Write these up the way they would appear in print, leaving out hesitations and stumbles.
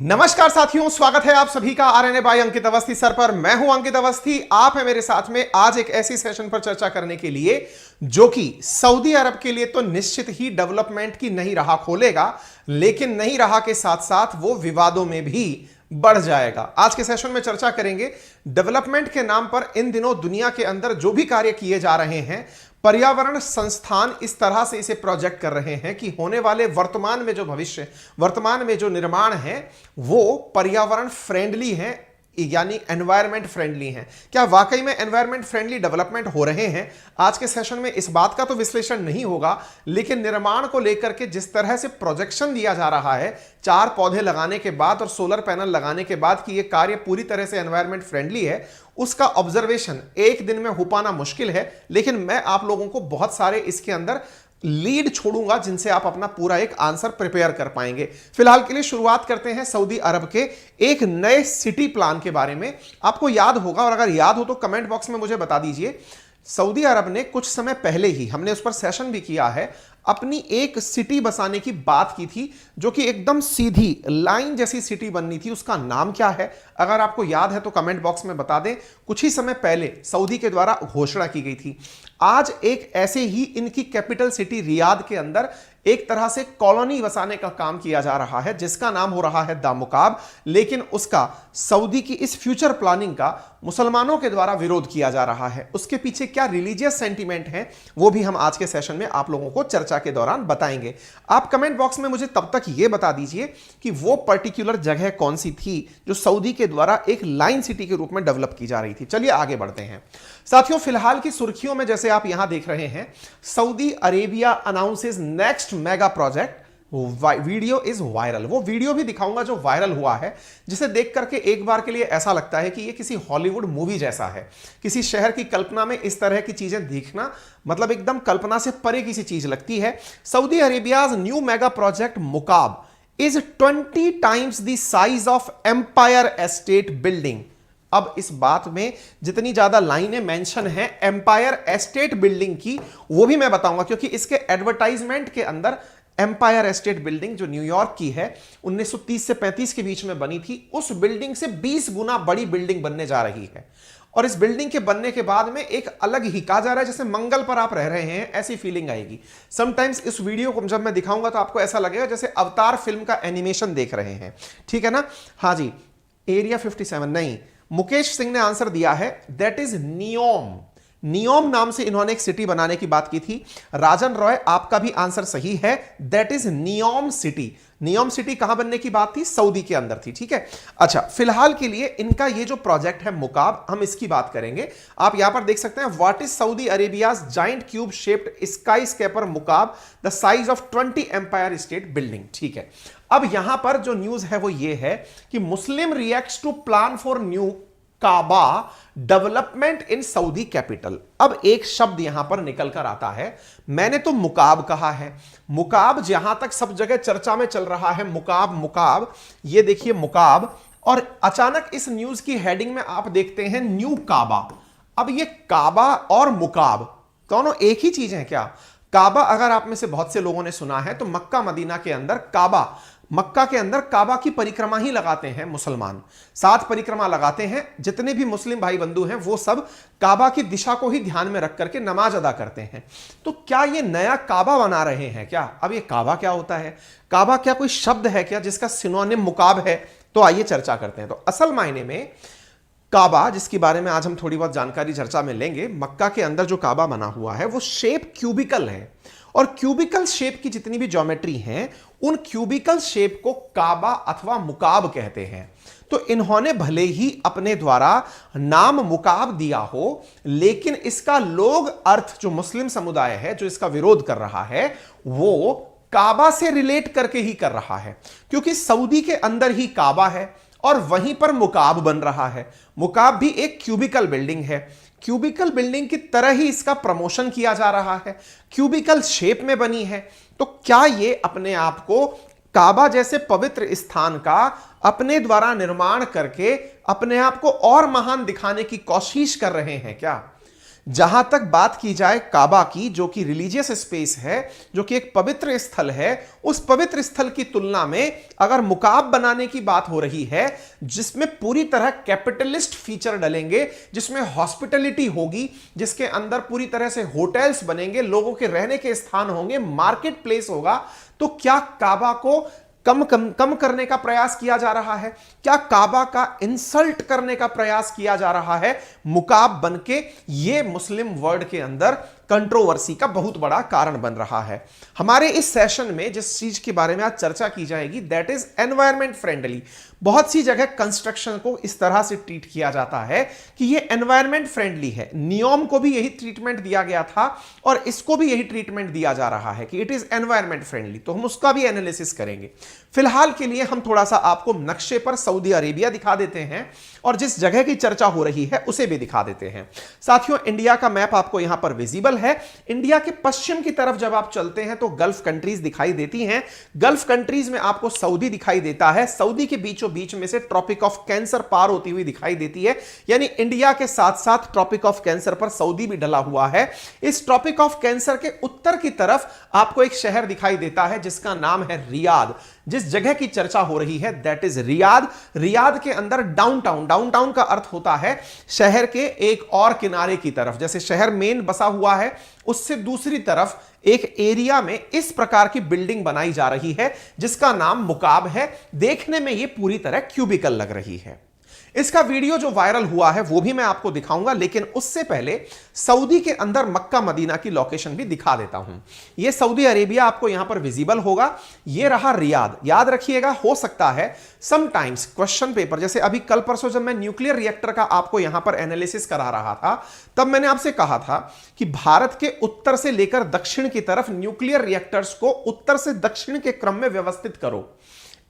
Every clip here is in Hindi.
नमस्कार साथियों, स्वागत है आप सभी का आरएनए बाय अंकित अवस्थी सर पर। मैं हूं अंकित अवस्थी, आप है मेरे साथ में आज एक ऐसी सेशन पर चर्चा करने के लिए जो कि सऊदी अरब के लिए तो निश्चित ही डेवलपमेंट की नई राह खोलेगा, लेकिन नई राह के साथ साथ वो विवादों में भी बढ़ जाएगा। आज के सेशन में चर्चा करेंगे डेवलपमेंट के नाम पर इन दिनों दुनिया के अंदर जो भी कार्य किए जा रहे हैं, पर्यावरण संस्थान इस तरह से इसे प्रोजेक्ट कर रहे हैं कि होने वाले वर्तमान में जो निर्माण है वो पर्यावरण फ्रेंडली है, यानी एनवायरमेंट फ्रेंडली हैं। क्या वाकई में एनवायरमेंट फ्रेंडली डेवलपमेंट हो रहे हैं? आज के सेशन में इस बात का तो विश्लेषण नहीं होगा, लेकिन निर्माण को लेकर के जिस तरह से प्रोजेक्शन दिया जा रहा है 4 पौधे लगाने के बाद और सोलर पैनल लगाने के बाद कि यह कार्य पूरी तरह से एनवायरमेंट फ्रेंडली है, उसका ऑब्जर्वेशन एक दिन में हो पाना मुश्किल है। लेकिन मैं आप लोगों को बहुत सारे इसके अंदर लीड छोड़ूंगा जिनसे आप अपना पूरा एक आंसर प्रिपेयर कर पाएंगे। फिलहाल के लिए शुरुआत करते हैं सऊदी अरब के एक नए सिटी प्लान के बारे में। आपको याद होगा, और अगर याद हो तो कमेंट बॉक्स में मुझे बता दीजिए, सऊदी अरब ने कुछ समय पहले ही, हमने उस पर सेशन भी किया है, अपनी एक सिटी बसाने की बात की थी जो कि एकदम सीधी लाइन जैसी सिटी बननी थी। उसका नाम क्या है? अगर आपको याद है तो कमेंट बॉक्स में बता दें। कुछ ही समय पहले सऊदी के द्वारा घोषणा की गई थी। आज एक ऐसे ही इनकी कैपिटल सिटी रियाद के अंदर एक तरह से कॉलोनी बसाने का काम किया जा रहा है जिसका नाम हो रहा है द मुकाब, लेकिन उसका सऊदी की इस फ्यूचर प्लानिंग का मुसलमानों के द्वारा विरोध किया जा रहा है। उसके पीछे क्या रिलीजियस सेंटीमेंट है वो भी हम आज के सेशन में आप लोगों को चर्चा के दौरान बताएंगे। आप कमेंट बॉक्स में मुझे तब तक यह बता दीजिए कि वो पर्टिकुलर जगह कौन सी थी जो सऊदी के द्वारा एक लाइन सिटी के रूप में डेवलप की जा रही थी। चलिए आगे बढ़ते हैं साथियों। फिलहाल की सुर्खियों में जैसे आप यहां देख रहे हैं, Saudi Arabia announces next mega project, video is viral. वो वीडियो भी दिखाऊंगा जो वायरल हुआ है, जिसे देख करके एक बार के लिए ऐसा लगता है कि ये किसी हॉलीवुड मूवी जैसा है। किसी शहर की कल्पना में इस तरह की चीजें देखना मतलब एकदम कल्पना से परे किसी चीज लगती है। Saudi Arabia's new mega project Mukaab is 20 times the size of Empire Estate Building. अब इस बात में जितनी ज्यादा लाइनें मेंशन हैं एम्पायर एस्टेट बिल्डिंग की, वो भी मैं बताऊंगा, क्योंकि इसके एडवर्टाइजमेंट के अंदर एम्पायर एस्टेट बिल्डिंग जो न्यूयॉर्क की है, 1930 से 35 के बीच में बनी थी, उस बिल्डिंग से 20 गुना बड़ी बिल्डिंग बनने जा रही है। और इस बिल्डिंग के बनने के बाद में एक अलग ही, कहा जा रहा है जैसे मंगल पर आप रह रहे हैं, ऐसी फीलिंग आएगी। समटाइम्स इस वीडियो को जब मैं दिखाऊंगा तो आपको ऐसा लगेगा जैसे अवतार फिल्म का एनिमेशन देख रहे हैं। ठीक है ना? हाँ जी, एरिया 57 नहीं, मुकेश सिंह ने आंसर दिया है, दैट इज नियोम। नियोम नाम से इन्होंने एक सिटी बनाने की बात की थी। राजन रॉय, आपका भी आंसर सही है, that is NEOM city. NEOM city कहां बनने की बात थी? सऊदी के अंदर थी। ठीक है, अच्छा, फिलहाल के लिए इनका ये जो प्रोजेक्ट है मुकाब, हम इसकी बात करेंगे। आप यहां पर देख सकते हैं, what is Saudi Arabia's giant cube shaped skyscraper Mukaab the size of 20 Empire State Building. ठीक है, अब यहां पर जो न्यूज है वो ये है कि Muslim reacts to plan for new Kaaba development in Saudi capital. अब एक शब्द यहां पर निकल कर आता है, मैंने तो मुकाब कहा है, मुकाब जहां तक सब जगह चर्चा में चल रहा है, मुकाब मुकाब, ये देखिए मुकाब, और अचानक इस न्यूज की हेडिंग में आप देखते हैं न्यू काबा। अब ये काबा और मुकाब दोनों एक ही चीज है क्या? काबा अगर आप में से बहुत से लोगों ने सुना है तो मक्का मदीना के अंदर काबा, मक्का के अंदर काबा की परिक्रमा ही लगाते हैं मुसलमान, 7 परिक्रमा लगाते हैं। जितने भी मुस्लिम भाई बंधु हैं वो सब काबा की दिशा को ही ध्यान में रख करके नमाज अदा करते हैं। तो क्या ये नया काबा बना रहे हैं क्या? अब ये काबा क्या होता है? काबा क्या कोई शब्द है क्या जिसका सिनोनिम मुकाब है? तो आइए चर्चा करते हैं। तो असल मायने में काबा, जिसके बारे में आज हम थोड़ी बहुत जानकारी चर्चा में लेंगे, मक्का के अंदर जो काबा बना हुआ है वो शेप क्यूबिकल है, और क्यूबिकल शेप की जितनी भी ज्योमेट्री हैं उन क्यूबिकल शेप को काबा अथवा मुकाब कहते हैं। तो इन्होंने भले ही अपने द्वारा नाम मुकाब दिया हो, लेकिन इसका लोग अर्थ जो मुस्लिम समुदाय है जो इसका विरोध कर रहा है वो काबा से रिलेट करके ही कर रहा है, क्योंकि सऊदी के अंदर ही काबा है और वहीं पर मुकाब बन रहा है। मुकाब भी एक क्यूबिकल बिल्डिंग है, क्यूबिकल बिल्डिंग की तरह ही इसका प्रमोशन किया जा रहा है, क्यूबिकल शेप में बनी है। तो क्या ये अपने आप को काबा जैसे पवित्र स्थान का अपने द्वारा निर्माण करके अपने आप को और महान दिखाने की कोशिश कर रहे हैं क्या? जहां तक बात की जाए काबा की, जो कि रिलीजियस स्पेस है, जो कि एक पवित्र स्थल है, उस पवित्र स्थल की तुलना में अगर मुकाब बनाने की बात हो रही है जिसमें पूरी तरह कैपिटलिस्ट फीचर डलेंगे, जिसमें हॉस्पिटलिटी होगी, जिसके अंदर पूरी तरह से होटल्स बनेंगे, लोगों के रहने के स्थान होंगे, मार्केट प्लेस होगा, तो क्या काबा को कम करने का प्रयास किया जा रहा है? क्या काबा का इंसल्ट करने का प्रयास किया जा रहा है मुकाब बनके? यह मुस्लिम वर्ल्ड के अंदर कंट्रोवर्सी का बहुत बड़ा कारण बन रहा है। हमारे इस सेशन में जिस चीज के बारे में आज चर्चा की जाएगी दैट इज एनवायरमेंट फ्रेंडली। बहुत सी जगह कंस्ट्रक्शन को इस तरह से ट्रीट किया जाता है कि ये एनवायरमेंट फ्रेंडली है। नियम को भी यही ट्रीटमेंट दिया गया था और इसको भी यही ट्रीटमेंट दिया जा रहा है कि इट इज एनवायरमेंट फ्रेंडली, तो हम उसका भी एनालिसिस करेंगे। फिलहाल के लिए हम थोड़ा सा आपको नक्शे पर सऊदी अरेबिया दिखा देते हैं और जिस जगह की चर्चा हो रही है उसे भी दिखा देते हैं। साथियों, इंडिया का मैप आपको यहां पर विजिबल है। इंडिया के पश्चिम की तरफ जब आप चलते हैं तो गल्फ कंट्रीज दिखाई देती हैं। गल्फ कंट्रीज में आपको सऊदी दिखाई देता है। सऊदी के बीचों बीच में से ट्रॉपिक ऑफ कैंसर पार होती हुई दिखाई देती है, यानी इंडिया के साथ साथ ट्रॉपिक ऑफ कैंसर पर सऊदी भी डला हुआ है। इस ट्रॉपिक ऑफ कैंसर के उत्तर की तरफ आपको एक शहर दिखाई देता है जिसका नाम है रियाद। जिस जगह की चर्चा हो रही है दैट इज रियाद। रियाद के अंदर डाउनटाउन, डाउनटाउन का अर्थ होता है शहर के एक और किनारे की तरफ, जैसे शहर मेन बसा हुआ है उससे दूसरी तरफ एक एरिया में इस प्रकार की बिल्डिंग बनाई जा रही है जिसका नाम मुकाब है। देखने में यह पूरी तरह क्यूबिकल लग रही है। इसका वीडियो जो वायरल हुआ है वो भी मैं आपको दिखाऊंगा, लेकिन उससे पहले सऊदी के अंदर मक्का मदीना की लोकेशन भी दिखा देता हूं। यह सऊदी अरेबिया आपको यहां पर विजिबल होगा। यह रहा रियाद। याद रखिएगा, हो सकता है समटाइम्स क्वेश्चन पेपर, जैसे अभी कल परसों जब मैं न्यूक्लियर रिएक्टर का आपको यहां पर एनालिसिस करा रहा था तब मैंने आपसे कहा था कि भारत के उत्तर से लेकर दक्षिण की तरफ न्यूक्लियर रिएक्टर्स को उत्तर से दक्षिण के क्रम में व्यवस्थित करो।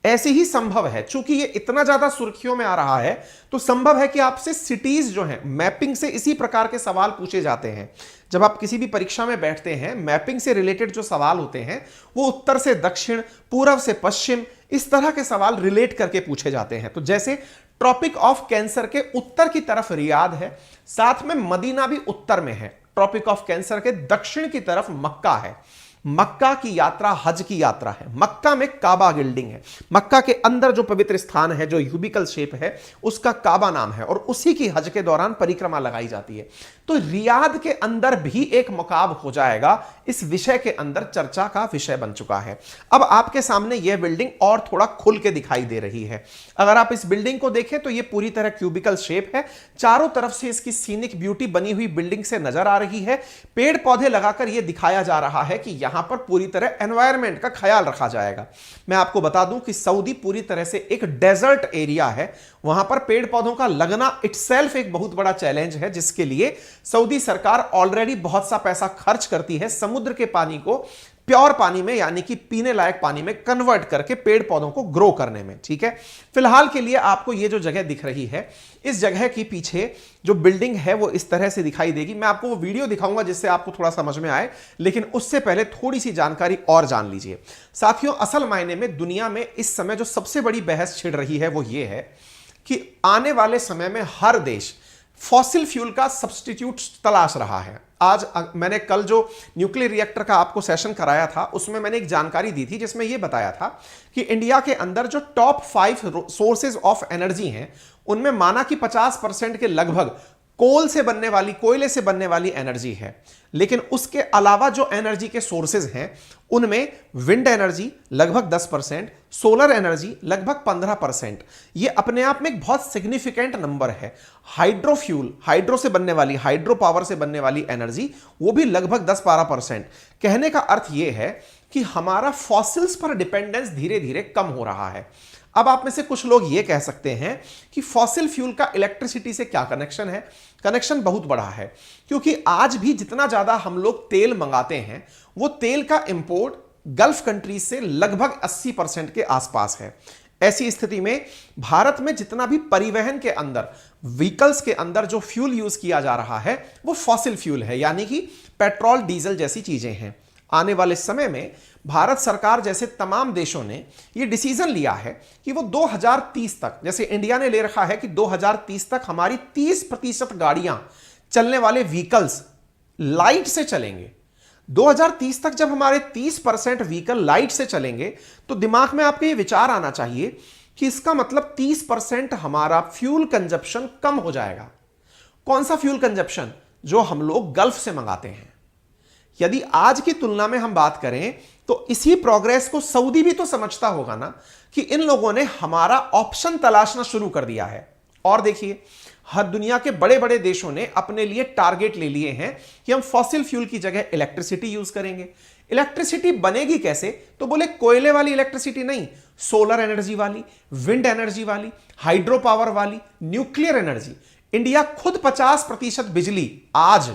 ऐसे ही संभव है, चूंकि ये इतना ज्यादा सुर्खियों में आ रहा है तो संभव है कि आपसे सिटीज जो हैं मैपिंग से इसी प्रकार के सवाल पूछे जाते हैं। जब आप किसी भी परीक्षा में बैठते हैं, मैपिंग से रिलेटेड जो सवाल होते हैं वो उत्तर से दक्षिण, पूर्व से पश्चिम, इस तरह के सवाल रिलेट करके पूछे जाते हैं। तो जैसे ट्रॉपिक ऑफ कैंसर के उत्तर की तरफ रियाद है, साथ में मदीना भी उत्तर में है। ट्रॉपिक ऑफ कैंसर के दक्षिण की तरफ मक्का है। मक्का की यात्रा हज की यात्रा है। मक्का में काबा बिल्डिंग है। मक्का के अंदर जो पवित्र स्थान है जो यूबिकल शेप है उसका काबा नाम है और उसी की हज के दौरान परिक्रमा लगाई जाती है। तो रियाद के अंदर भी एक मुकाब हो जाएगा, इस विषय के अंदर चर्चा का विषय बन चुका है। अब आपके सामने यह बिल्डिंग और थोड़ा खुल के दिखाई दे रही है। अगर आप इस बिल्डिंग को देखें तो यह पूरी तरह क्यूबिकल शेप है। चारों तरफ से इसकी सीनिक ब्यूटी बनी हुई बिल्डिंग से नजर आ रही है। पेड़ पौधे लगाकर यह दिखाया जा रहा है कि यहां पर पूरी तरह एनवायरनमेंट का ख्याल रखा जाएगा। मैं आपको बता दूं कि सऊदी पूरी तरह से एक डेजर्ट एरिया है। वहां पर पेड़ पौधों का लगना इटसेल्फ एक बहुत बड़ा चैलेंज है, जिसके लिए सऊदी सरकार ऑलरेडी बहुत सा पैसा खर्च करती है समुद्र के पानी को प्योर पानी में, यानी कि पीने लायक पानी में कन्वर्ट करके पेड़ पौधों को ग्रो करने में। ठीक है, फिलहाल के लिए आपको ये जो जगह दिख रही है, इस जगह के पीछे जो बिल्डिंग है वो इस तरह से दिखाई देगी। मैं आपको वो वीडियो दिखाऊंगा जिससे आपको थोड़ा समझ में आए, लेकिन उससे पहले थोड़ी सी जानकारी और जान लीजिए। साथियों, असल मायने में दुनिया में इस समय जो सबसे बड़ी बहस छिड़ रही है वो ये है कि आने वाले समय में हर देश फॉसिल फ्यूल का सब्स्टिट्यूट तलाश रहा है। आज मैंने कल जो न्यूक्लियर रिएक्टर का आपको सेशन कराया था उसमें मैंने एक जानकारी दी थी जिसमें यह बताया था कि इंडिया के अंदर जो टॉप 5 सोर्सेज ऑफ एनर्जी हैं उनमें माना कि 50% के लगभग कोल से बनने वाली, कोयले से बनने वाली एनर्जी है। लेकिन उसके अलावा जो एनर्जी के सोर्सेज हैं उनमें विंड एनर्जी लगभग 10%, सोलर एनर्जी लगभग 15%। ये अपने आप में एक बहुत सिग्निफिकेंट नंबर है। हाइड्रोफ्यूल, हाइड्रो से बनने वाली, हाइड्रो पावर से बनने वाली एनर्जी वो भी लगभग 10-12%। कहने का अर्थ यह है कि हमारा फॉसिल्स पर डिपेंडेंस धीरे धीरे कम हो रहा है। अब आप में से कुछ लोग यह कह सकते हैं कि फॉसिल फ्यूल का इलेक्ट्रिसिटी से क्या कनेक्शन है? कनेक्शन बहुत बड़ा है, क्योंकि आज भी जितना ज्यादा हम लोग तेल मंगाते हैं वो तेल का इंपोर्ट गल्फ कंट्रीज से लगभग 80% के आसपास है। ऐसी स्थिति में भारत में जितना भी परिवहन के अंदर, व्हीकल्स के अंदर जो फ्यूल यूज किया जा रहा है वो फॉसिल फ्यूल है, यानी कि पेट्रोल, डीजल जैसी चीजें हैं। आने वाले समय में भारत सरकार जैसे तमाम देशों ने यह डिसीजन लिया है कि वो 2030 तक, जैसे इंडिया ने ले रखा है कि 2030 तक हमारी 30% गाड़ियां, चलने वाले व्हीकल्स लाइट से चलेंगे, 2030 तक जब हमारे 30% व्हीकल लाइट से चलेंगे, तो दिमाग में आपके ये विचार आना चाहिए कि इसका मतलब 30% हमारा फ्यूल कंजप्शन कम हो जाएगा। कौन सा फ्यूल कंजप्शन? जो हम लोग गल्फ से मंगाते हैं। यदि आज की तुलना में हम बात करें तो इसी प्रोग्रेस को सऊदी भी तो समझता होगा ना कि इन लोगों ने हमारा ऑप्शन तलाशना शुरू कर दिया है। और देखिए, हर दुनिया के बड़े बड़े देशों ने अपने लिए टारगेट ले लिए हैं कि हम फॉसिल फ्यूल की जगह इलेक्ट्रिसिटी यूज करेंगे। इलेक्ट्रिसिटी बनेगी कैसे? तो बोले कोयले वाली इलेक्ट्रिसिटी नहीं, सोलर एनर्जी वाली, विंड एनर्जी वाली, हाइड्रो पावर वाली, न्यूक्लियर एनर्जी। इंडिया खुद 50% बिजली आज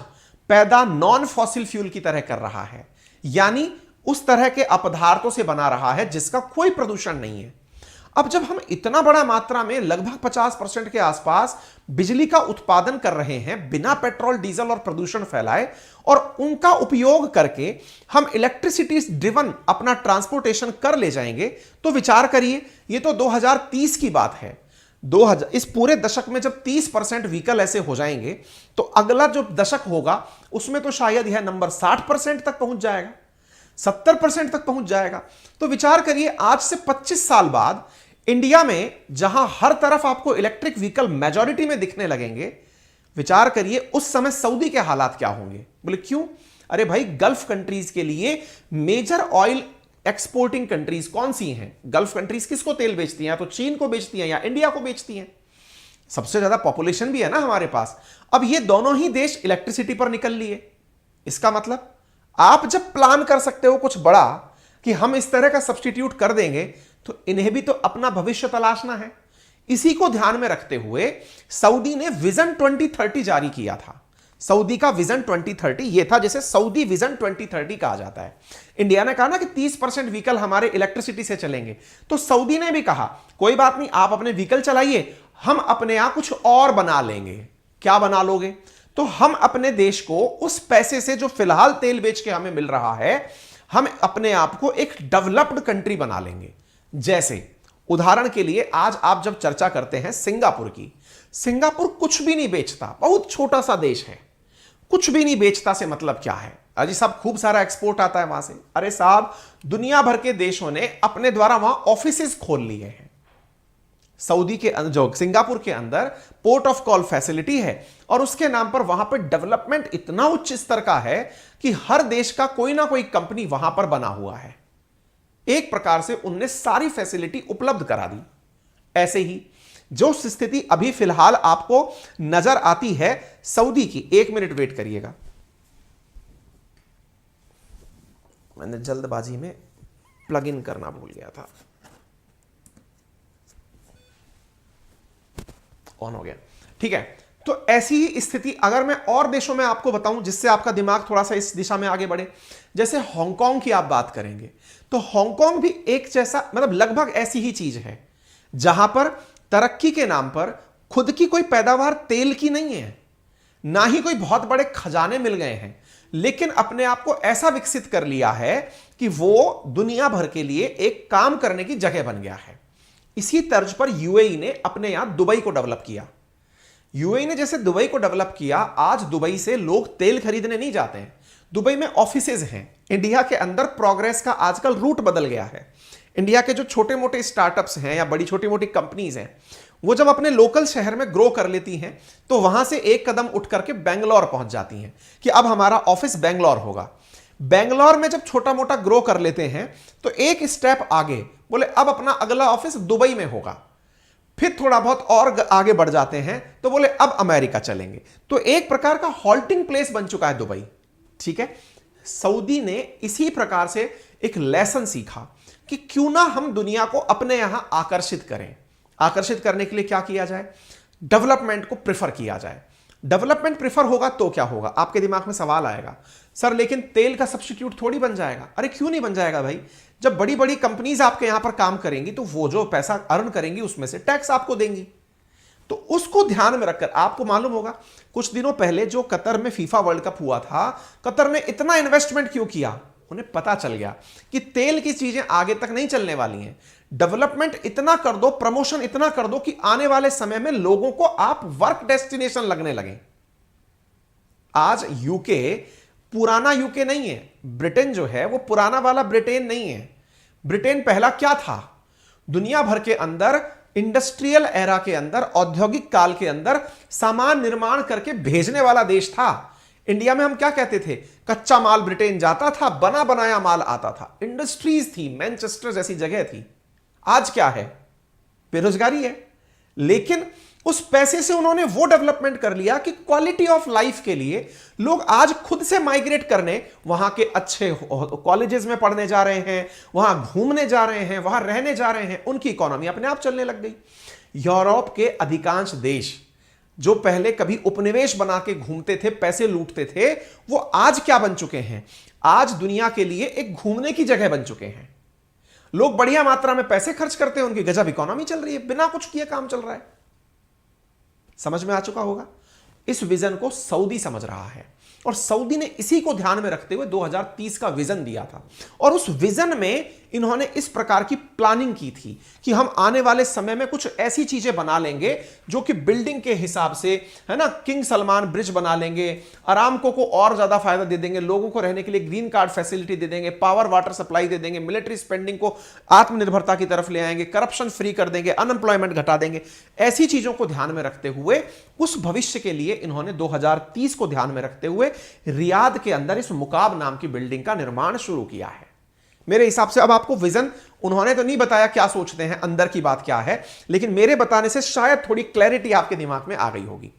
पैदा नॉन फॉसिल फ्यूल की तरह कर रहा है, यानी उस तरह के अपदार्थों से बना रहा है जिसका कोई प्रदूषण नहीं है। अब जब हम इतना बड़ा मात्रा में लगभग 50% के आसपास बिजली का उत्पादन कर रहे हैं बिना पेट्रोल डीजल और प्रदूषण फैलाए, और उनका उपयोग करके हम इलेक्ट्रिसिटी ड्रिवन अपना ट्रांसपोर्टेशन कर ले जाएंगे, तो विचार करिए, ये तो 2030 की बात है। 2000 इस पूरे दशक में जब 30% व्हीकल ऐसे हो जाएंगे, तो अगला जो दशक होगा उसमें तो शायद यह नंबर 60% तक पहुंच जाएगा, 70% तक पहुंच जाएगा। तो विचार करिए, आज से 25 साल बाद इंडिया में जहां हर तरफ आपको इलेक्ट्रिक व्हीकल मेजॉरिटी में दिखने लगेंगे, विचार करिए उस समय सऊदी के हालात क्या होंगे। बोले क्यों? अरे भाई, गल्फ कंट्रीज के लिए मेजर ऑयल एक्सपोर्टिंग कंट्रीज कौन सी हैं? गल्फ कंट्रीज किसको तेल बेचती हैं? या तो चीन को बेचती हैं या इंडिया को बेचती हैं। सबसे ज्यादा पॉपुलेशन भी है ना हमारे पास। अब ये दोनों ही देश इलेक्ट्रिसिटी पर निकल लिए। इसका मतलब आप जब प्लान कर सकते हो कुछ बड़ा कि हम इस तरह का सब्स्टिट्यूट कर देंगे, तो इन्हें भी तो अपना भविष्य तलाशना है। इसी को ध्यान में रखते हुए सऊदी ने विजन 2030 जारी किया था। सऊदी का विजन 2030 यह था जिसे सऊदी विजन 2030 कहा जाता है। इंडिया ने कहा ना कि 30% व्हीकल हमारे इलेक्ट्रिसिटी से चलेंगे, तो सऊदी ने भी कहा कोई बात नहीं, आप अपने व्हीकल चलाइए, हम अपने यहां कुछ और बना लेंगे। क्या बना लोगे? तो हम अपने देश को उस पैसे से जो फिलहाल तेल बेच के हमें मिल रहा है, हम अपने आप को एक डेवलप्ड कंट्री बना लेंगे। जैसे उदाहरण के लिए आज आप जब चर्चा करते हैं सिंगापुर की, सिंगापुर कुछ भी नहीं बेचता, बहुत छोटा सा देश है। कुछ भी नहीं बेचता से मतलब क्या है? अजी साहब, खूब सारा एक्सपोर्ट आता है वहां से। अरे साहब, दुनिया भर के देशों ने अपने द्वारा वहां ऑफिसेज खोल लिए हैं। सऊदी के जो सिंगापुर के अंदर पोर्ट ऑफ कॉल फैसिलिटी है, और उसके नाम पर वहां पर डेवलपमेंट इतना उच्च स्तर का है कि हर देश का कोई ना कोई कंपनी वहां पर बना हुआ है। एक प्रकार से उनने सारी फैसिलिटी उपलब्ध करा दी। ऐसे ही जो स्थिति अभी फिलहाल आपको नजर आती है सऊदी की, 1 मिनट वेट करिएगा, मैंने जल्दबाजी में प्लग इन करना भूल गया था। ऑन हो गया, ठीक है। तो ऐसी ही स्थिति अगर मैं और देशों में आपको बताऊं जिससे आपका दिमाग थोड़ा सा इस दिशा में आगे बढ़े, जैसे हांगकांग की आप बात करेंगे, तो हांगकांग भी एक जैसा, मतलब लगभग ऐसी ही चीज है, जहां पर तरक्की के नाम पर खुद की कोई पैदावार तेल की नहीं है, ना ही कोई बहुत बड़े खजाने मिल गए हैं, लेकिन अपने आप को ऐसा विकसित कर लिया है कि वो दुनिया भर के लिए एक काम करने की जगह बन गया है। इसी तर्ज पर यूएई ने अपने यहां दुबई को डेवलप किया। यूएई ने जैसे दुबई को डेवलप किया, आज दुबई से लोग तेल खरीदने नहीं जाते हैं, दुबई में ऑफिसेज हैं। इंडिया के अंदर प्रोग्रेस का आजकल रूट बदल गया है। इंडिया के जो छोटे मोटे स्टार्टअप्स हैं या बड़ी छोटी मोटी कंपनीज हैं, वो जब अपने लोकल शहर में ग्रो कर लेती हैं, तो वहां से एक कदम उठ करके बेंगलोर पहुंच जाती हैं कि अब हमारा ऑफिस बेंगलोर होगा। बेंगलोर में जब छोटा मोटा ग्रो कर लेते हैं, तो एक स्टेप आगे बोले अब अपना अगला ऑफिस दुबई में होगा। फिर थोड़ा बहुत और आगे बढ़ जाते हैं तो बोले अब अमेरिका चलेंगे। तो एक प्रकार का हॉल्टिंग प्लेस बन चुका है दुबई, ठीक है। सऊदी ने इसी प्रकार से एक लेसन सीखा कि क्यों ना हम दुनिया को अपने यहां आकर्षित करें। आकर्षित करने के लिए क्या किया जाए? डेवलपमेंट को प्रेफर किया जाए। डेवलपमेंट प्रेफर होगा तो क्या होगा? आपके दिमाग में सवाल आएगा, सर लेकिन तेल का सब्स्टिट्यूट थोड़ी बन जाएगा। अरे क्यों नहीं बन जाएगा भाई? जब बड़ी बड़ी कंपनीज आपके यहां पर काम करेंगी, तो वो जो पैसा अर्न करेंगी उसमें से टैक्स आपको देंगी। तो उसको ध्यान में रखकर आपको मालूम होगा, कुछ दिनों पहले जो कतर में फीफा वर्ल्ड कप हुआ था, कतर ने इतना इन्वेस्टमेंट क्यों किया? उन्हें पता चल गया कि तेल की चीजें आगे तक नहीं चलने वाली हैं। डेवलपमेंट इतना कर दो, प्रमोशन इतना कर दो कि आने वाले समय में लोगों को आप वर्क डेस्टिनेशन लगने लगे। आज यूके पुराना यूके नहीं है। ब्रिटेन जो है वो पुराना वाला ब्रिटेन नहीं है। ब्रिटेन पहला क्या था? दुनिया भर के अंदर इंडस्ट्रियल एरा के अंदर, औद्योगिक काल के अंदर सामान निर्माण करके भेजने वाला देश था। इंडिया में हम क्या कहते थे? कच्चा माल ब्रिटेन जाता था, बना बनाया माल आता था, इंडस्ट्रीज थी, मैनचेस्टर जैसी जगह थी। आज क्या है? बेरोजगारी है। लेकिन उस पैसे से उन्होंने वो डेवलपमेंट कर लिया कि क्वालिटी ऑफ लाइफ के लिए लोग आज खुद से माइग्रेट करने वहां के अच्छे कॉलेजेस में पढ़ने जा रहे हैं, वहां घूमने जा रहे हैं, वहां रहने जा रहे हैं। उनकी इकोनॉमी अपने आप चलने लग गई। यूरोप के अधिकांश देश जो पहले कभी उपनिवेश बना के घूमते थे, पैसे लूटते थे, वो आज क्या बन चुके हैं? आज दुनिया के लिए एक घूमने की जगह बन चुके हैं। लोग बढ़िया मात्रा में पैसे खर्च करते हैं, उनकी गजब इकोनॉमी चल रही है, बिना कुछ किए काम चल रहा है। समझ में आ चुका होगा। इस विजन को सऊदी समझ रहा है और सऊदी ने इसी को ध्यान में रखते हुए 2030 का विजन दिया था। और उस विजन में इन्होंने इस प्रकार की प्लानिंग की थी कि हम आने वाले समय में कुछ ऐसी चीजें बना लेंगे जो कि बिल्डिंग के हिसाब से, है ना, किंग सलमान ब्रिज बना लेंगे, अरामको को और ज्यादा फायदा दे देंगे, लोगों को रहने के लिए ग्रीन कार्ड फैसिलिटी दे देंगे, पावर वाटर सप्लाई दे देंगे, मिलिट्री स्पेंडिंग को आत्मनिर्भरता की तरफ ले आएंगे, करप्शन फ्री कर देंगे, अनएम्प्लॉयमेंट घटा देंगे। ऐसी चीजों को ध्यान में रखते हुए उस भविष्य के लिए इन्होंने 2030 को ध्यान में रखते हुए रियाद के अंदर इस मुकाब नाम की बिल्डिंग का निर्माण शुरू किया है। मेरे हिसाब से अब आपको विजन उन्होंने तो नहीं बताया क्या सोचते हैं, अंदर की बात क्या है, लेकिन मेरे बताने से शायद थोड़ी क्लैरिटी आपके दिमाग में आ गई होगी।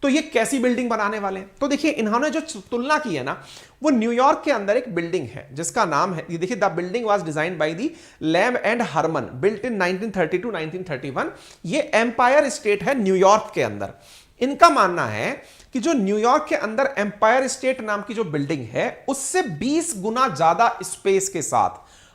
तो ये कैसी बिल्डिंग बनाने वाले हैं? तो देखिए, इन्होंने जो तुलना की है ना, वो न्यूयॉर्क के अंदर एक बिल्डिंग है जिसका नाम है, ये देखिए, the building was designed by the Lamb and Harmon, built in 1930 to 1931। ये एम्पायर स्टेट है न्यूयॉर्क के अंदर। इनका मानना है कि जो न्यूयॉर्क के अंदर एम्पायर स्टेट नाम की जो बिल्डिंग है, उससे 20 गुना ज्यादा स्पेस के साथ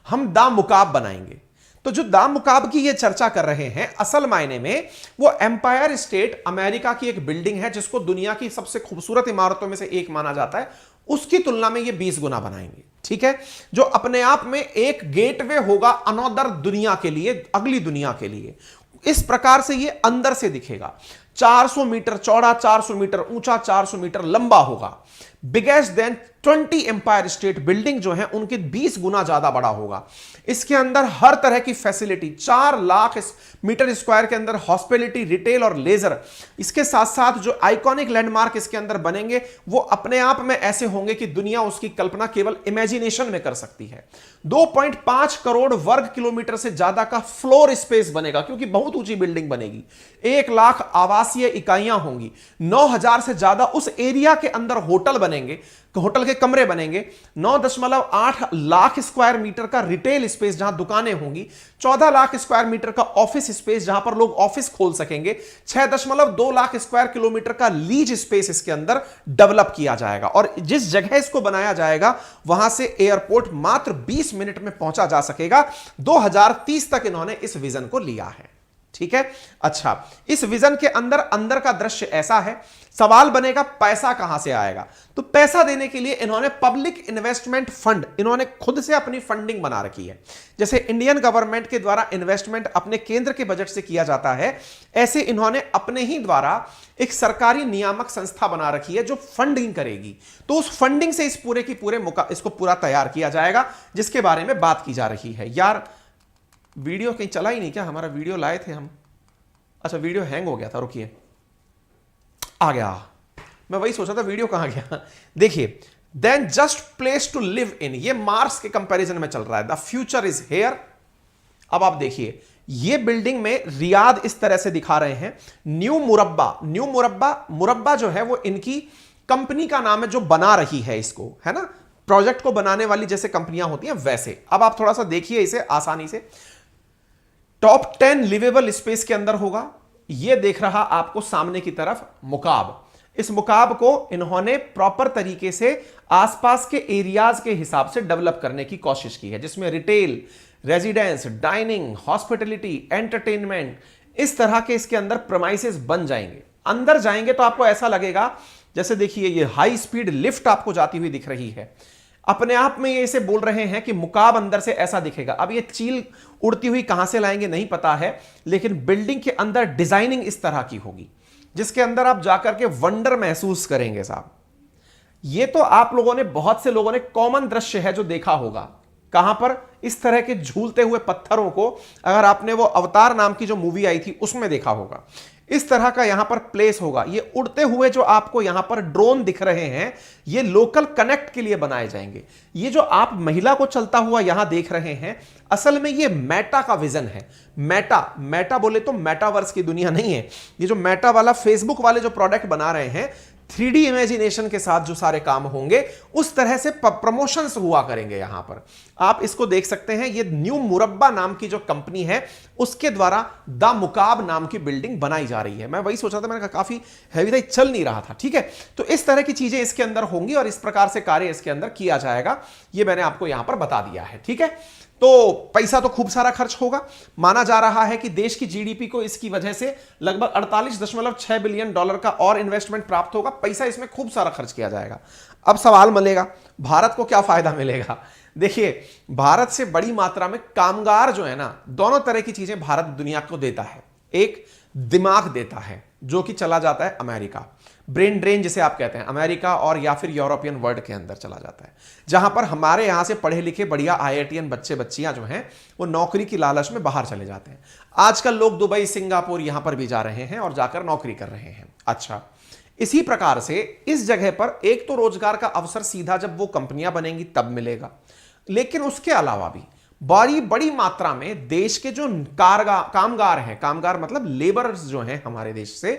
हम दा मुकाब बनाएंगे। तो जो दा मुकाब की ये चर्चा कर रहे हैं, असल मायने में वो एम्पायर स्टेट अमेरिका की एक बिल्डिंग है जिसको दुनिया की सबसे खूबसूरत इमारतों में से एक माना जाता है, उसकी तुलना में ये 20 गुना बनाएंगे। ठीक है, जो अपने आप में एक गेटवे होगा अनोदर दुनिया के लिए, अगली दुनिया के लिए। इस प्रकार से ये अंदर से दिखेगा। 400 मीटर चौड़ा, 400 मीटर ऊंचा, 400 मीटर लंबा होगा। Biggest than 20 Empire State Building जो है उनके 20 गुना ज्यादा बड़ा होगा। इसके अंदर हर तरह की फैसिलिटी, 4 लाख मीटर स्क्वायर के अंदर हॉस्पिटलिटी, रिटेल और लेजर। इसके साथ साथ जो आइकॉनिक लैंडमार्क इसके अंदर बनेंगे वो अपने आप में ऐसे होंगे कि दुनिया उसकी कल्पना केवल इमेजिनेशन में कर सकती है। 2.5 करोड़ वर्ग किलोमीटर से ज्यादा का फ्लोर स्पेस बनेगा, क्योंकि बहुत ऊंची बिल्डिंग बनेगी। 1 लाख आवासीय इकाइयां होंगी। 9,000 से ज्यादा उस एरिया के अंदर होटल बनेंगे, होटल के कमरे बनेंगे। 9.8 लाख स्क्वायर मीटर का रिटेल स्पेस जहां दुकानें होंगी। 14 लाख स्क्वायर मीटर का ऑफिस स्पेस जहां पर लोग ऑफिस खोल सकेंगे। 6.2 लाख स्क्वायर किलोमीटर का लीज स्पेस इसके अंदर डेवलप किया जाएगा। और जिस जगह इसको बनाया जाएगा वहां से एयरपोर्ट मात्र 20 मिनट में पहुंचा जा सकेगा। 2030 तक इन्होंने इस विजन को लिया है। ठीक है, अच्छा, इस विजन के अंदर अंदर का दृश्य ऐसा है। सवाल बनेगा पैसा कहां से आएगा? तो पैसा देने के लिए इन्होंने पब्लिक इन्वेस्टमेंट फंड, इन्होंने खुद से अपनी फंडिंग बना रखी है। जैसे इंडियन गवर्नमेंट के द्वारा इन्वेस्टमेंट अपने केंद्र के बजट से किया जाता है, ऐसे इन्होंने अपने ही द्वारा एक सरकारी नियामक संस्था बना रखी है जो फंडिंग करेगी। तो उस फंडिंग से इस पूरे की पूरे इसको पूरा तैयार किया जाएगा, जिसके बारे में बात की जा रही है। यार, वीडियो कहीं चला ही नहीं क्या? हमारा वीडियो लाए थे हम। अच्छा, वीडियो हैंग हो गया था, रुकिए, आ गया। मैं वही सोचा था वीडियो कहां गया। देखिए, than just place to live in, ये मार्स के कंपैरिजन में चल रहा है। The future is here. अब आप देखिए, ये बिल्डिंग में रियाद इस तरह से दिखा रहे हैं। न्यू मुरब्बा जो है वो इनकी कंपनी का नाम है जो बना रही है इसको, है ना, प्रोजेक्ट को बनाने वाली जैसे कंपनियां होती हैं वैसे। अब आप थोड़ा सा देखिए इसे आसानी से। टॉप 10 लिवेबल स्पेस के अंदर होगा। यह देख रहा आपको सामने की तरफ मुकाब। इस मुकाब को इन्होंने प्रॉपर तरीके से आसपास के एरियाज के हिसाब से डेवलप करने की कोशिश की है, जिसमें retail, residence, dining, hospitality, entertainment, इस तरह के इसके अंदर प्रमाइसेस बन जाएंगे। अंदर जाएंगे तो आपको ऐसा लगेगा जैसे, देखिए, ये हाई स्पीड लिफ्ट आपको जाती हुई दिख रही है। अपने आप में ये इसे बोल रहे हैं कि मुकाब अंदर से ऐसा दिखेगा। अब ये चील उड़ती हुई कहां से लाएंगे नहीं पता है, लेकिन बिल्डिंग के अंदर डिजाइनिंग इस तरह की होगी जिसके अंदर आप जाकर के वंडर महसूस करेंगे साहब। ये तो आप लोगों ने, बहुत से लोगों ने कॉमन दृश्य है जो देखा होगा। कहां पर? इस तरह के झूलते हुए पत्थरों को, अगर आपने वो अवतार नाम की जो मूवी आई थी उसमें देखा होगा, इस तरह का यहां पर प्लेस होगा। ये उड़ते हुए जो आपको यहां पर ड्रोन दिख रहे हैं, ये लोकल कनेक्ट के लिए बनाए जाएंगे। ये जो आप महिला को चलता हुआ यहां देख रहे हैं, असल में ये मेटा का विजन है। मेटा बोले तो मेटावर्स की दुनिया नहीं है। ये जो मेटा वाला फेसबुक वाले जो प्रोडक्ट बना रहे हैं, 3D इमेजिनेशन के साथ जो सारे काम होंगे, उस तरह से प्रमोशंस हुआ करेंगे। यहां पर आप इसको देख सकते हैं, ये न्यू मुरब्बा नाम की जो कंपनी है उसके द्वारा द मुकाब नाम की बिल्डिंग बनाई जा रही है। मैं वही सोचा था, मैंने कहा काफी हैवी था, चल नहीं रहा था। ठीक है, तो इस तरह की चीजें इसके अंदर होंगी और इस प्रकार से कार्य इसके अंदर किया जाएगा, ये मैंने आपको यहां पर बता दिया है। ठीक है, तो पैसा तो खूब सारा खर्च होगा। माना जा रहा है कि देश की जीडीपी को इसकी वजह से लगभग 48.6 बिलियन डॉलर का और इन्वेस्टमेंट प्राप्त होगा। पैसा इसमें खूब सारा खर्च किया जाएगा। अब सवाल मिलेगा, भारत को क्या फायदा मिलेगा? देखिए, भारत से बड़ी मात्रा में कामगार जो है ना, दोनों तरह की चीजें भारत दुनिया को देता है। एक दिमाग देता है जो कि चला जाता है अमेरिका, ब्रेन ड्रेन जिसे आप कहते हैं, अमेरिका और या फिर यूरोपियन वर्ल्ड के अंदर चला जाता है, जहां पर हमारे यहां से पढ़े लिखे बढ़िया IITian बच्चे बच्चियां जो हैं वो नौकरी की लालच में बाहर चले जाते हैं। आजकल लोग दुबई, सिंगापुर यहां पर भी जा रहे हैं और जाकर नौकरी कर रहे हैं। अच्छा, इसी प्रकार से इस जगह पर एक तो रोजगार का अवसर सीधा जब वो कंपनियां बनेंगी तब मिलेगा, लेकिन उसके अलावा भी बड़ी बड़ी मात्रा में देश के जो कामगार हैं, कामगार मतलब लेबरर्स जो हैं हमारे देश से,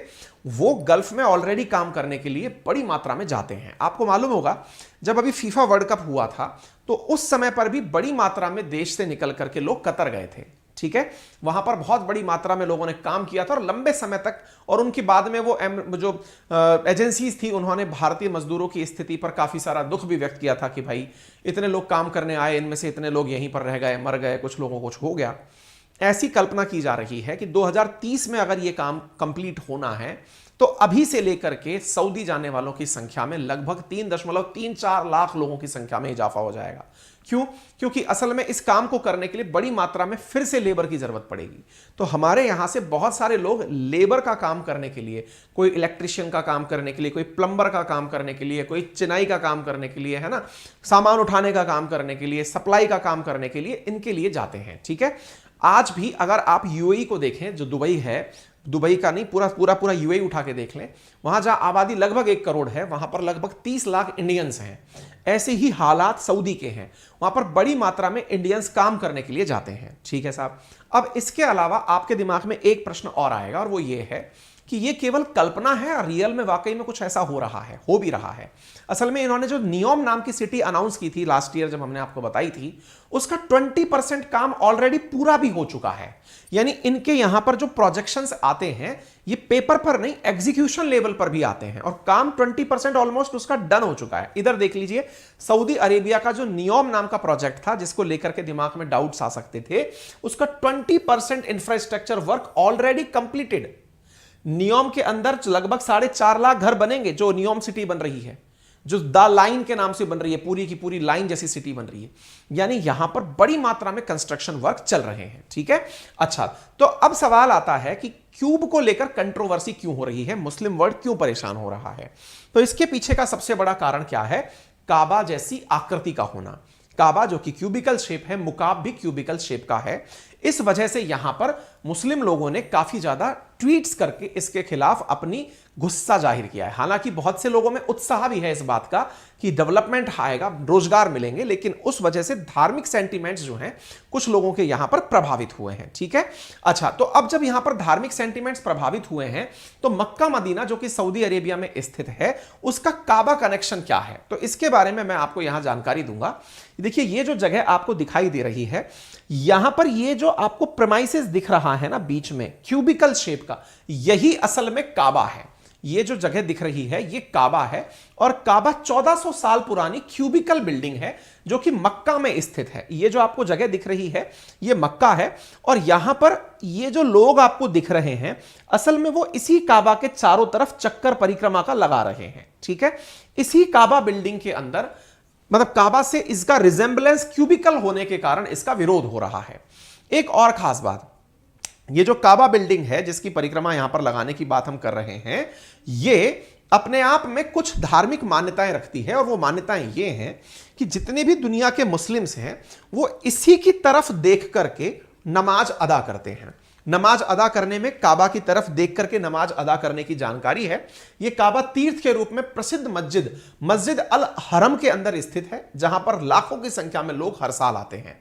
वो गल्फ में ऑलरेडी काम करने के लिए बड़ी मात्रा में जाते हैं। आपको मालूम होगा, जब अभी फीफा वर्ल्ड कप हुआ था तो उस समय पर भी बड़ी मात्रा में देश से निकल करके लोग कतर गए थे। ठीक है, वहां पर बहुत बड़ी मात्रा में लोगों ने काम किया था और लंबे समय तक, और उनके बाद में वो जो एजेंसीज थी उन्होंने भारतीय मजदूरों की स्थिति पर काफी सारा दुख भी व्यक्त किया था कि भाई इतने लोग काम करने आए, इनमें से इतने लोग यहीं पर रह गए, मर गए, कुछ लोगों को कुछ हो गया। ऐसी कल्पना की जा रही है कि 2030 में अगर ये काम कंप्लीट होना है तो अभी से लेकर के सऊदी जाने वालों की संख्या में लगभग 3.34 लाख लोगों की संख्या में इजाफा हो जाएगा। क्यों? क्योंकि असल में इस काम को करने के लिए बड़ी मात्रा में फिर से लेबर की जरूरत पड़ेगी। तो हमारे यहां से बहुत सारे लोग लेबर का काम करने के लिए, कोई इलेक्ट्रिशियन का काम करने के लिए, कोई प्लम्बर का काम करने के लिए, कोई चिनाई का काम करने के लिए, है ना, सामान उठाने का काम करने के लिए, सप्लाई का काम करने के लिए, इनके लिए जाते हैं। ठीक है, आज भी अगर आप यूएई को देखें, जो दुबई है, दुबई का नहीं, पूरा यूएई उठा के देख लें, वहां जहां आबादी लगभग 1 करोड़ है, वहां पर लगभग 30 लाख इंडियंस हैं। ऐसे ही हालात सऊदी के हैं, वहां पर बड़ी मात्रा में इंडियंस काम करने के लिए जाते हैं। ठीक है साहब, अब इसके अलावा आपके दिमाग में एक प्रश्न और आएगा, और वो ये है कि ये केवल कल्पना है और रियल में वाकई में कुछ ऐसा हो रहा है, हो भी रहा है। असल में इन्होंने जो नियोम नाम की सिटी अनाउंस की थी लास्ट ईयर, जब हमने आपको बताई थी, उसका 20% काम ऑलरेडी पूरा भी हो चुका है। यानी इनके यहां पर जो प्रोजेक्शंस आते हैं, ये पेपर पर नहीं, एग्जीक्यूशन लेवल पर भी आते हैं, और काम 20% ऑलमोस्ट उसका डन हो चुका है। इधर देख लीजिए, सऊदी अरेबिया का जो नियोम नाम का प्रोजेक्ट था, जिसको लेकर के दिमाग में डाउट्स आ सकते थे, उसका 20% infrastructure work already completed. NEOM के अंदर लगभग 4.5 लाख घर बनेंगे, जो नियोम सिटी बन रही है, जो द लाइन के नाम से बन रही है, पूरी की पूरी लाइन जैसी सिटी बन रही है। यानी यहां पर बड़ी मात्रा में कंस्ट्रक्शन वर्क चल रहे हैं। ठीक है, अच्छा, तो अब सवाल आता है कि क्यूब को लेकर कंट्रोवर्सी क्यों हो रही है, मुस्लिम वर्ल्ड क्यों परेशान हो रहा है? तो इसके पीछे का सबसे बड़ा कारण क्या है? काबा जैसी आकृति का होना। काबा जो कि क्यूबिकल शेप है, मुकाब भी क्यूबिकल शेप का है। इस वजह से यहां पर मुस्लिम लोगों ने काफी ज्यादा ट्वीट्स करके इसके खिलाफ अपनी गुस्सा जाहिर किया है। हालांकि बहुत से लोगों में उत्साह भी है इस बात का कि डेवलपमेंट आएगा, रोजगार मिलेंगे, लेकिन उस वजह से धार्मिक सेंटीमेंट्स जो हैं कुछ लोगों के यहां पर प्रभावित हुए हैं। ठीक है, अच्छा, तो अब जब यहां पर धार्मिक सेंटीमेंट्स प्रभावित हुए हैं, तो मक्का मदीना जो कि सऊदी अरेबिया में स्थित है, उसका काबा कनेक्शन क्या है? तो इसके बारे में मैं आपको यहां जानकारी दूंगा। देखिए, ये जो जगह आपको दिखाई दे रही है, यहां पर ये जो आपको प्रेमाइसेस दिख रहा है ना बीच में, क्यूबिकल शेप का, यही असल में काबा है। ये जो जगह दिख रही है ये काबा है, और काबा 1400 साल पुरानी क्यूबिकल बिल्डिंग है जो कि मक्का में स्थित है। ये जो आपको जगह दिख रही है ये मक्का है, और यहां पर ये जो लोग आपको दिख रहे हैं, असल में वो इसी काबा के चारों तरफ चक्कर परिक्रमा का लगा रहे हैं। ठीक है, इसी काबा बिल्डिंग के अंदर, मतलब काबा से इसका रिजेंबलेंस क्यूबिकल होने के कारण इसका विरोध हो रहा है। एक और खास बात, ये जो काबा बिल्डिंग है जिसकी परिक्रमा यहां पर लगाने की बात हम कर रहे हैं, ये अपने आप में कुछ धार्मिक मान्यताएं रखती है, और वो मान्यताएं ये हैं कि जितने भी दुनिया के मुस्लिम्स हैं वो इसी की तरफ देख करके नमाज अदा करते हैं। नमाज अदा करने में काबा की तरफ देख करके नमाज अदा करने की जानकारी है। यह काबा तीर्थ के रूप में प्रसिद्ध मस्जिद अल हरम के अंदर स्थित है, जहां पर लाखों की संख्या में लोग हर साल आते हैं।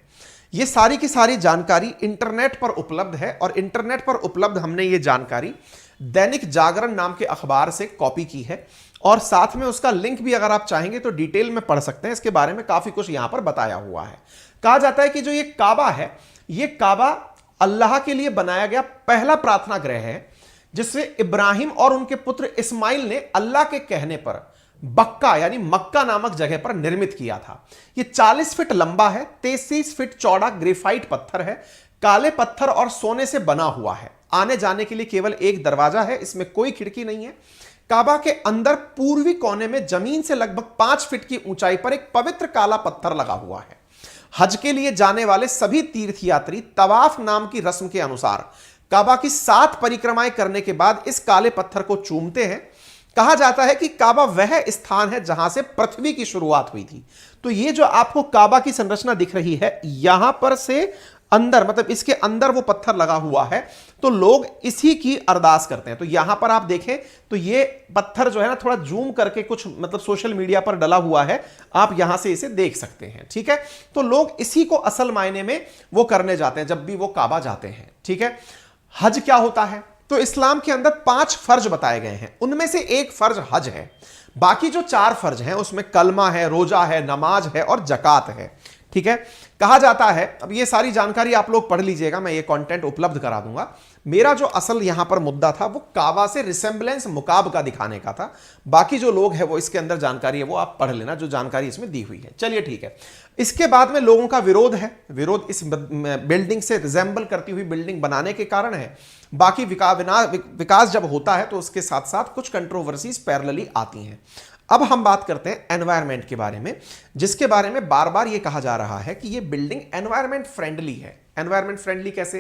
यह सारी की सारी जानकारी इंटरनेट पर उपलब्ध है, और इंटरनेट पर उपलब्ध हमने ये जानकारी दैनिक जागरण नाम के अखबार से कॉपी की है, और साथ में उसका लिंक भी अगर आप चाहेंगे तो डिटेल में पढ़ सकते हैं। इसके बारे में काफी कुछ यहां पर बताया हुआ है। कहा जाता है कि जो ये काबा है, ये काबा अल्लाह के लिए बनाया गया पहला प्रार्थना गृह है, जिसे इब्राहिम और उनके पुत्र इस्माइल ने अल्लाह के कहने पर बक्का यानी मक्का नामक जगह पर निर्मित किया था। यह 40 फीट लंबा है, 33 फीट चौड़ा ग्रेफाइट पत्थर है, काले पत्थर और सोने से बना हुआ है। आने जाने के लिए केवल एक दरवाजा है, इसमें कोई खिड़की नहीं है। काबा के अंदर पूर्वी कोने में जमीन से लगभग 5 फीट की ऊंचाई पर एक पवित्र काला पत्थर लगा हुआ है। हज के लिए जाने वाले सभी तीर्थयात्री तवाफ नाम की रस्म के अनुसार काबा की 7 परिक्रमाएं करने के बाद इस काले पत्थर को चूमते हैं। कहा जाता है कि काबा वह स्थान है जहां से पृथ्वी की शुरुआत हुई थी। तो ये जो आपको काबा की संरचना दिख रही है, यहां पर से अंदर, मतलब इसके अंदर वो पत्थर लगा हुआ है, तो लोग इसी की अरदास करते हैं। तो यहां पर आप देखें तो ये पत्थर जो है ना, थोड़ा जूम करके कुछ मतलब सोशल मीडिया पर डला हुआ है, आप यहां से इसे देख सकते हैं। ठीक है, तो लोग इसी को असल मायने में वो करने जाते हैं जब भी वो काबा जाते हैं। ठीक है, हज क्या होता है? तो इस्लाम के अंदर 5 फर्ज बताए गए हैं, उनमें से एक फर्ज हज है। बाकी जो 4 फर्ज हैं उसमें कलमा है, रोजा है, नमाज है और जकात है। ठीक है, कहा जाता है, अब ये सारी जानकारी आप लोग पढ़ लीजिएगा, मैं ये कंटेंट उपलब्ध करा दूंगा। मेरा जो असल यहां पर मुद्दा था वो काबा से रिसेंबलेंस मुकाब का दिखाने का था। बाकी जो लोग हैं वो इसके अंदर जानकारी है वो आप पढ़ लेना, जो जानकारी इसमें दी हुई है। चलिए ठीक है, इसके बाद में लोगों का विरोध है। विरोध इस बिल्डिंग से रिजेंबल करती हुई बिल्डिंग बनाने के कारण है। बाकी विकास जब होता है तो उसके साथ साथ कुछ कंट्रोवर्सीज पैरेलली आती हैं। अब हम बात करते हैं एनवायरनमेंट के बारे में, जिसके बारे में बार बार ये कहा जा रहा है कि ये बिल्डिंग एनवायरनमेंट फ्रेंडली है। एनवायरनमेंट फ्रेंडली कैसे?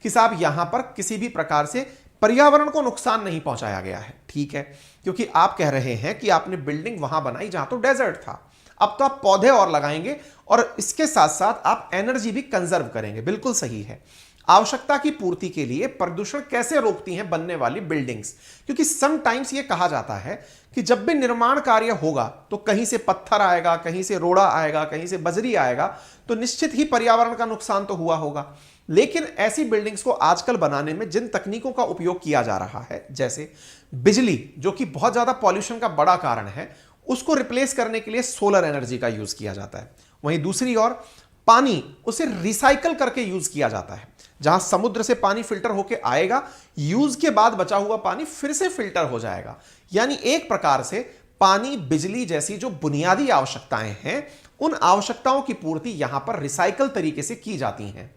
कि साहब यहां पर किसी भी प्रकार से पर्यावरण को नुकसान नहीं पहुंचाया गया है। ठीक है, क्योंकि आप कह रहे हैं कि आपने बिल्डिंग वहां बनाई जहां तो डेजर्ट था, अब तो आप पौधे और लगाएंगे और इसके साथ साथ आप एनर्जी भी कंजर्व करेंगे। बिल्कुल सही है। आवश्यकता की पूर्ति के लिए प्रदूषण कैसे रोकती हैं बनने वाली बिल्डिंग्स? क्योंकि समटाइम्स ये कहा जाता है कि जब भी निर्माण कार्य होगा तो कहीं से पत्थर आएगा, कहीं से रोड़ा आएगा, कहीं से बजरी आएगा, तो निश्चित ही पर्यावरण का नुकसान तो हुआ होगा। लेकिन ऐसी बिल्डिंग्स को आजकल बनाने में जिन तकनीकों का उपयोग किया जा रहा है, जैसे बिजली, जो कि बहुत ज्यादा पॉल्यूशन का बड़ा कारण है, उसको रिप्लेस करने के लिए सोलर एनर्जी का यूज किया जाता है। वहीं दूसरी ओर पानी, उसे रिसाइकल करके यूज किया जाता है। जहां समुद्र से पानी फिल्टर होकर आएगा, यूज के बाद बचा हुआ पानी फिर से फिल्टर हो जाएगा। यानी एक प्रकार से पानी, बिजली जैसी जो बुनियादी आवश्यकताएं हैं, उन आवश्यकताओं की पूर्ति यहां पर रिसाइकल तरीके से की जाती हैं।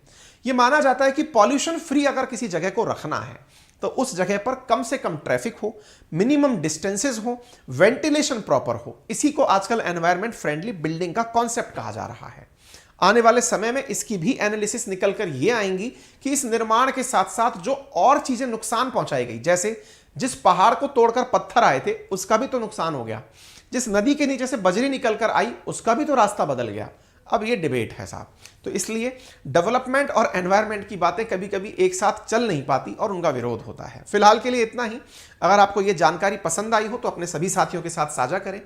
यह माना जाता है कि पॉल्यूशन फ्री अगर किसी जगह को रखना है तो उस जगह पर कम से कम ट्रैफिक हो, मिनिमम डिस्टेंसेस हो, वेंटिलेशन प्रॉपर हो। इसी को आजकल एनवायरनमेंट फ्रेंडली बिल्डिंग का कॉन्सेप्ट कहा जा रहा है। आने वाले समय में इसकी भी एनालिसिस निकलकर ये आएंगी कि इस निर्माण के साथ साथ जो और चीजें नुकसान पहुंचाई गई, जैसे जिस पहाड़ को तोड़कर पत्थर आए थे उसका भी तो नुकसान हो गया, जिस नदी के नीचे से बजरी निकलकर आई उसका भी तो रास्ता बदल गया। अब ये डिबेट है साहब। तो इसलिए डेवलपमेंट और एनवायरनमेंट की बातें कभी कभी एक साथ चल नहीं पाती और उनका विरोध होता है। फिलहाल के लिए इतना ही। अगर आपको ये जानकारी पसंद आई हो तो अपने सभी साथियों के साथ साझा करें।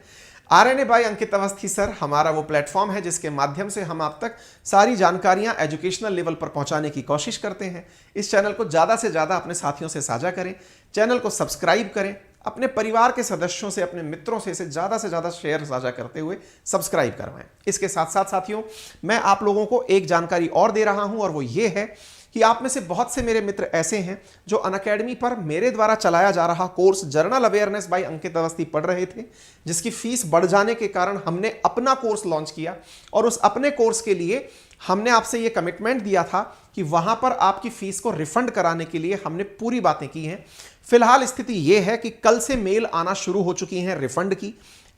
RNA बाय अंकित अवस्थी सर हमारा वो प्लेटफॉर्म है जिसके माध्यम से हम आप तक सारी जानकारियां एजुकेशनल लेवल पर पहुंचाने की कोशिश करते हैं। इस चैनल को ज़्यादा से ज़्यादा अपने साथियों से साझा करें, चैनल को सब्सक्राइब करें, अपने परिवार के सदस्यों से, अपने मित्रों से इसे ज़्यादा से ज़्यादा शेयर साझा करते हुए सब्सक्राइब करवाएं। इसके साथ साथ साथियों, मैं आप लोगों को एक जानकारी और दे रहा हूं, और वो ये है कि आप में से बहुत से मेरे मित्र ऐसे हैं जो अनअकैडमी पर मेरे द्वारा चलाया जा रहा कोर्स जर्नल अवेयरनेस बाय अंकित अवस्थी पढ़ रहे थे, जिसकी फीस बढ़ जाने के कारण हमने अपना कोर्स लॉन्च किया। और उस अपने कोर्स के लिए हमने आपसे ये कमिटमेंट दिया था कि वहां पर आपकी फीस को रिफंड कराने के लिए हमने पूरी बातें की हैं। फिलहाल स्थिति ये है कि कल से मेल आना शुरू हो चुकी हैं रिफंड की।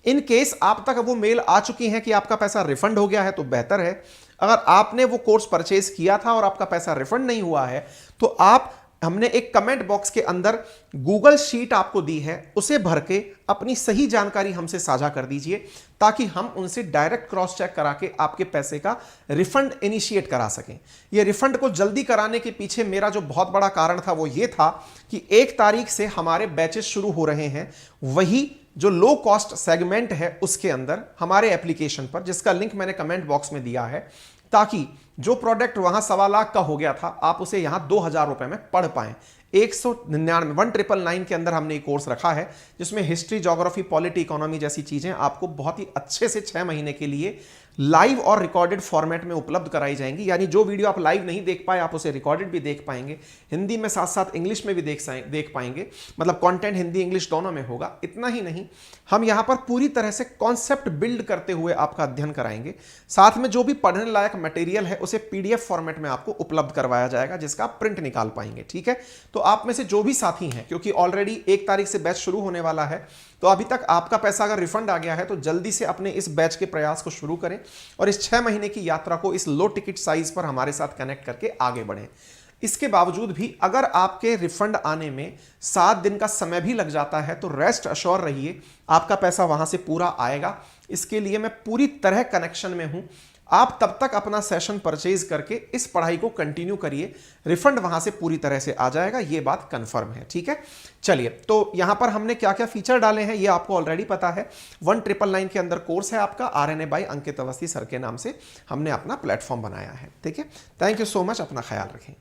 इन केस आप तक वो मेल आ चुकी हैं कि आपका पैसा रिफंड हो गया है तो बेहतर है। अगर आपने वो कोर्स परचेज किया था और आपका पैसा रिफंड नहीं हुआ है तो आप हमने एक कमेंट बॉक्स के अंदर गूगल शीट आपको दी है, उसे भर के अपनी सही जानकारी हमसे साझा कर दीजिए ताकि हम उनसे डायरेक्ट क्रॉस चेक करा के आपके पैसे का रिफंड इनिशिएट करा सकें। ये रिफंड को जल्दी कराने के पीछे मेरा जो बहुत बड़ा कारण था वो ये था कि 1 तारीख से हमारे बैचेस शुरू हो रहे हैं, वही जो लो कॉस्ट सेगमेंट है उसके अंदर हमारे एप्लीकेशन पर, जिसका लिंक मैंने कमेंट बॉक्स में दिया है, ताकि जो प्रोडक्ट वहां 1.25 लाख का हो गया था आप उसे यहां 2000 रुपए में पढ़ पाएं। 1999 के अंदर हमने एक कोर्स रखा है जिसमें हिस्ट्री, ज्योग्राफी, पॉलिटी, इकोनॉमी जैसी चीजें आपको बहुत ही अच्छे से 6 महीने के लिए लाइव और रिकॉर्डेड फॉर्मेट में उपलब्ध कराई जाएंगी। यानी जो वीडियो आप लाइव नहीं देख पाए आप उसे रिकॉर्डेड भी देख पाएंगे, हिंदी में साथ साथ इंग्लिश में भी देख पाएंगे, मतलब कंटेंट हिंदी इंग्लिश दोनों में होगा। इतना ही नहीं, हम यहां पर पूरी तरह से कॉन्सेप्ट बिल्ड करते हुए आपका अध्ययन कराएंगे। साथ में जो भी पढ़ने लायक मटेरियल है उसे पीडीएफ फॉर्मेट में आपको उपलब्ध करवाया जाएगा जिसका आप प्रिंट निकाल पाएंगे। ठीक है, तो आप में से जो भी साथी हैं, क्योंकि ऑलरेडी 1 तारीख से बैच शुरू होने वाला है, तो अभी तक आपका पैसा अगर रिफंड आ गया है तो जल्दी से अपने इस बैच के प्रयास को शुरू करें और इस 6 महीने की यात्रा को इस लो टिकट साइज पर हमारे साथ कनेक्ट करके आगे बढ़ें। इसके बावजूद भी अगर आपके रिफंड आने में 7 दिन का समय भी लग जाता है तो रेस्ट अश्योर रहिए, आपका पैसा वहां से पूरा आएगा। इसके लिए मैं पूरी तरह कनेक्शन में हूं। आप तब तक अपना सेशन परचेज करके इस पढ़ाई को कंटिन्यू करिए, रिफंड वहां से पूरी तरह से आ जाएगा, ये बात कंफर्म है। ठीक है, चलिए, तो यहां पर हमने क्या क्या फीचर डाले हैं ये आपको ऑलरेडी पता है। 1999 के अंदर कोर्स है आपका, आरएनए बाय अंकित अवस्थी सर के नाम से हमने अपना प्लेटफॉर्म बनाया है। ठीक है, थैंक यू सो मच, अपना ख्याल रखें।